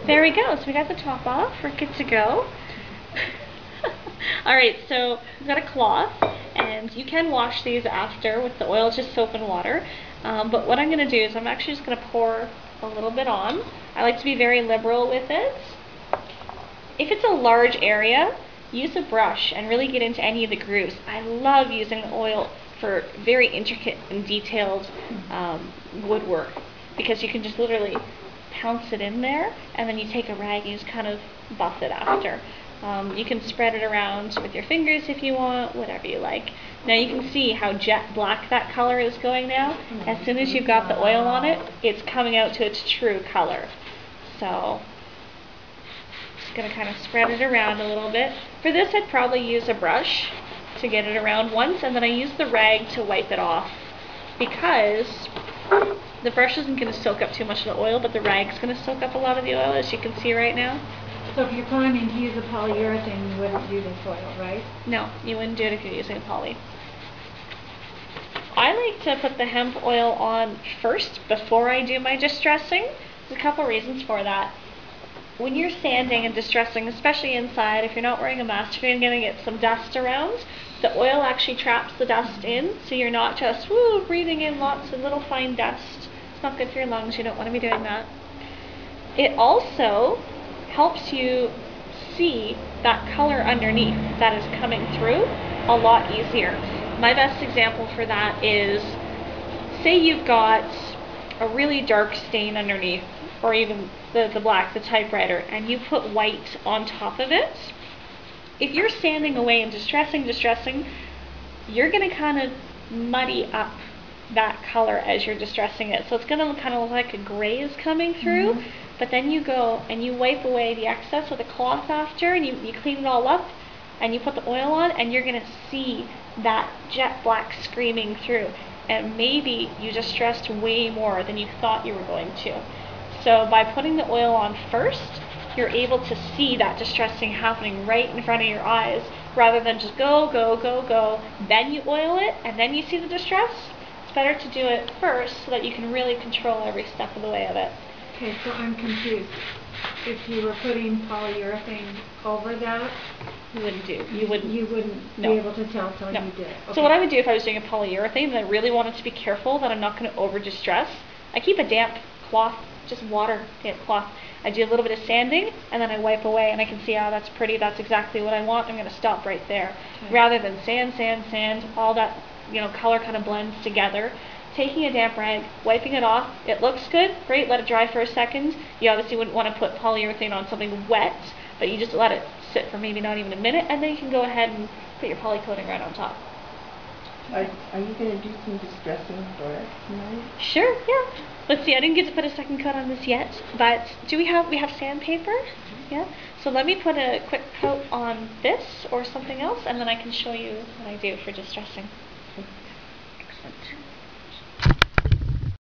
There we go. So we got the top off. We're good to go. Alright, so we've got a cloth, and you can wash these after with the oil, just soap and water. But what I'm going to do is I'm actually just going to pour a little bit on. I like to be very liberal with it. If it's a large area, use a brush and really get into any of the grooves. I love using oil for very intricate and detailed woodwork, because you can just literally pounce it in there, and then you take a rag and you just kind of buff it after. You can spread it around with your fingers if you want, whatever you like. Now you can see how jet black that color is going now. As soon as you've got the oil on it, it's coming out to its true color. So, just going to kind of spread it around a little bit. For this, I'd probably use a brush to get it around once, and then I use the rag to wipe it off, because the brush isn't going to soak up too much of the oil, but the rag's going to soak up a lot of the oil, as you can see right now. So if you're planning to use a polyurethane, you wouldn't do this oil, right? No, you wouldn't do it if you're using a poly. I like to put the hemp oil on first before I do my distressing. There's a couple reasons for that. When you're sanding and distressing, especially inside, if you're not wearing a mask, you're going to get some dust around. The oil actually traps the dust in, so you're not just breathing in lots of little fine dust. It's not good for your lungs. You don't want to be doing that. It also helps you see that color underneath that is coming through a lot easier. My best example for that is, say you've got a really dark stain underneath, or even the black, the typewriter, and you put white on top of it. If you're sanding away and distressing, you're going to kind of muddy up that color as you're distressing it. So it's going to kind of look like a gray is coming through, but then you go and you wipe away the excess with a cloth after, and you clean it all up, and you put the oil on, and you're going to see that jet black screaming through. And maybe you distressed way more than you thought you were going to. So by putting the oil on first, you're able to see that distressing happening right in front of your eyes, rather than just go, then you oil it, and then you see the distress. It's better to do it first so that you can really control every step of the way of it. Okay, so I'm confused. If you were putting polyurethane over that, You wouldn't be able to tell till you did it. Okay. So what I would do if I was doing a polyurethane, and I really wanted to be careful that I'm not going to over distress, I keep a damp cloth, just water damp cloth. I do a little bit of sanding, and then I wipe away, and I can see, oh, that's pretty, that's exactly what I want, I'm going to stop right there. Okay. Rather than sand, all that color kind of blends together. Taking a damp rag, wiping it off, it looks good, great, let it dry for a second. You obviously wouldn't want to put polyurethane on something wet, but you just let it sit for maybe not even a minute, and then you can go ahead and put your poly coating right on top. Are you going to do some distressing for us tonight? Sure, yeah. Let's see, I didn't get to put a second coat on this yet, but we have sandpaper? Yeah. So let me put a quick coat on this or something else, and then I can show you what I do for distressing. Excellent.